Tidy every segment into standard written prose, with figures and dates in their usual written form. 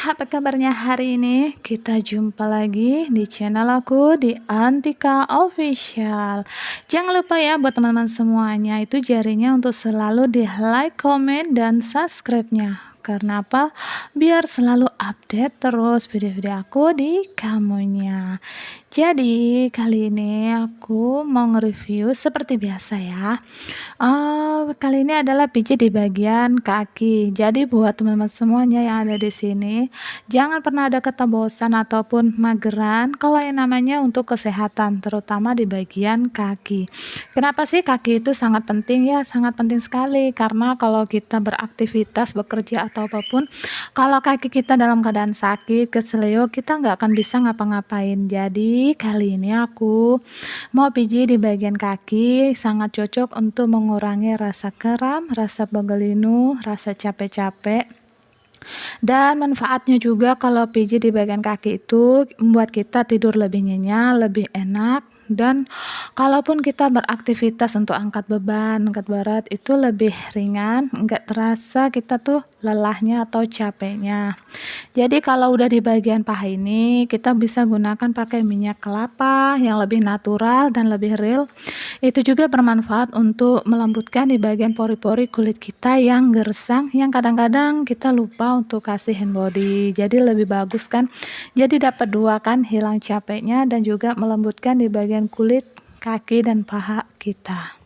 Apa kabarnya hari ini? Kita jumpa lagi di channel aku di Antika Official. Jangan lupa ya buat teman-teman semuanya itu jarinya untuk selalu di like, comment, dan subscribe-nya. Karena apa? Biar selalu update terus video-video aku di kamunya. Jadi kali ini aku mau nge-review seperti biasa ya. Kali ini adalah pijit di bagian kaki. Jadi buat teman-teman semuanya yang ada di sini, jangan pernah ada kata bosan ataupun mageran kalau yang namanya untuk kesehatan, terutama di bagian kaki. Kenapa sih kaki itu sangat penting ya? Sangat penting sekali karena kalau kita beraktivitas, bekerja atau apapun, kalau kaki kita dalam keadaan sakit, keseleo, kita nggak akan bisa ngapa-ngapain. Jadi kali ini aku mau pijit di bagian kaki, sangat cocok untuk mengurangi rasa kram, rasa pegelinu, rasa capek-capek. Dan manfaatnya juga kalau pijit di bagian kaki itu membuat kita tidur lebih nyenyak, lebih enak. Dan kalaupun kita beraktivitas untuk angkat beban, angkat berat itu lebih ringan, enggak terasa kita tuh lelahnya atau capeknya. Jadi kalau udah di bagian paha ini kita bisa gunakan pakai minyak kelapa yang lebih natural dan lebih real. Itu juga bermanfaat untuk melembutkan di bagian pori-pori kulit kita yang gersang, yang kadang-kadang kita lupa untuk kasih hand body. Jadi lebih bagus kan. Jadi dapat dua kan, hilang capeknya dan juga melembutkan di bagian kulit kaki dan paha kita.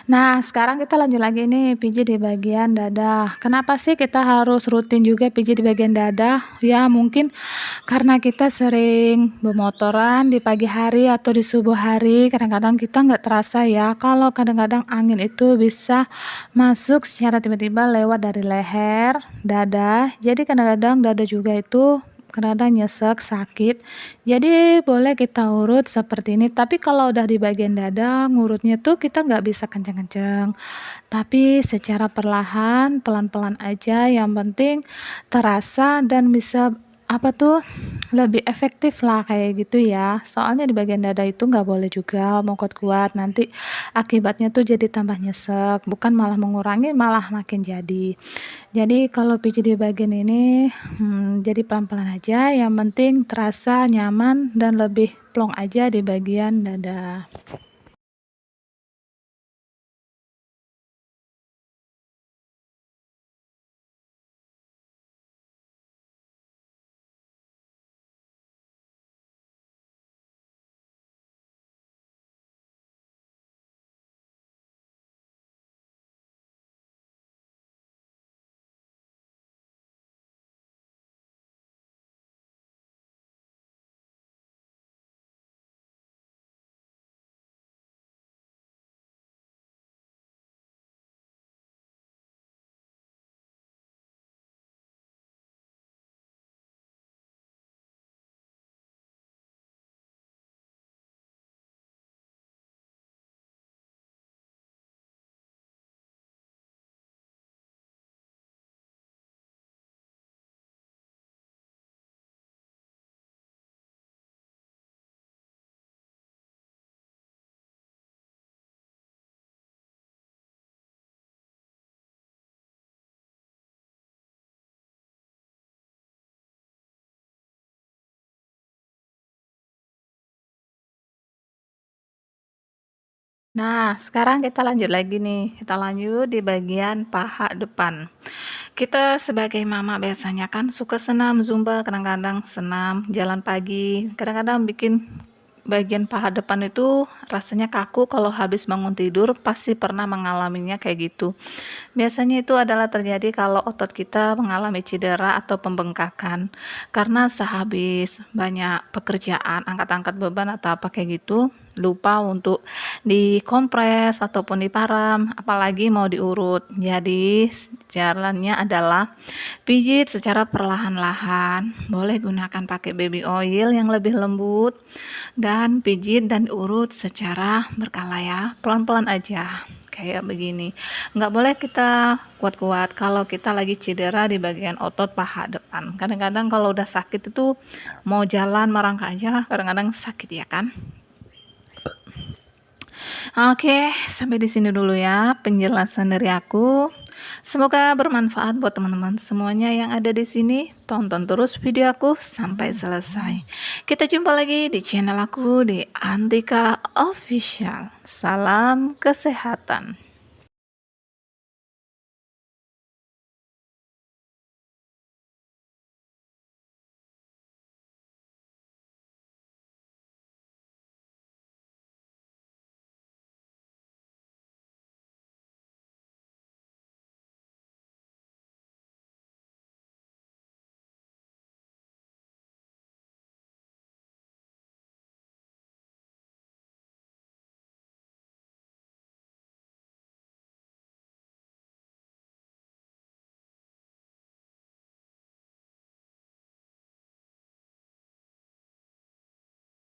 Nah, sekarang kita lanjut lagi nih pijit di bagian dada. Kenapa sih kita harus rutin juga pijit di bagian dada? Ya, mungkin karena kita sering bermotoran di pagi hari atau di subuh hari. Kadang-kadang kita nggak terasa ya, kalau kadang-kadang angin itu bisa masuk secara tiba-tiba lewat dari leher, dada. Jadi kadang-kadang dada juga itu kadang nyesek, sakit. Jadi boleh kita urut seperti ini, tapi kalau udah di bagian dada, ngurutnya tuh kita nggak bisa kenceng-kenceng, tapi secara perlahan, pelan-pelan aja, yang penting terasa dan bisa apa tuh, lebih efektif lah kayak gitu ya. Soalnya di bagian dada itu nggak boleh juga mau kuat-kuat, nanti akibatnya tuh jadi tambah nyesek, bukan malah mengurangi, malah makin jadi. Jadi kalau pijit di bagian ini, jadi pelan-pelan aja, yang penting terasa nyaman dan lebih plong aja di bagian dada. Nah, sekarang kita lanjut lagi nih, kita lanjut di bagian paha depan. Kita sebagai mama biasanya kan suka senam Zumba, kadang-kadang senam jalan pagi, kadang-kadang bikin bagian paha depan itu rasanya kaku kalau habis bangun tidur, pasti pernah mengalaminya kayak gitu. Biasanya itu adalah terjadi kalau otot kita mengalami cedera atau pembengkakan, karena sehabis banyak pekerjaan, angkat-angkat beban atau apa kayak gitu, lupa untuk dikompres ataupun diparam, apalagi mau diurut. Jadi jalannya adalah pijit secara perlahan-lahan, boleh gunakan pakai baby oil yang lebih lembut, dan pijit dan urut secara berkala ya, pelan-pelan aja kayak begini. Nggak boleh kita kuat-kuat kalau kita lagi cedera di bagian otot paha depan. Kadang-kadang kalau udah sakit itu mau jalan merangkak aja kadang-kadang sakit ya kan. Oke, sampai di sini dulu ya penjelasan dari aku. Semoga bermanfaat buat teman-teman semuanya yang ada di sini. Tonton terus video aku sampai selesai. Kita jumpa lagi di channel aku di Antika Official. Salam kesehatan.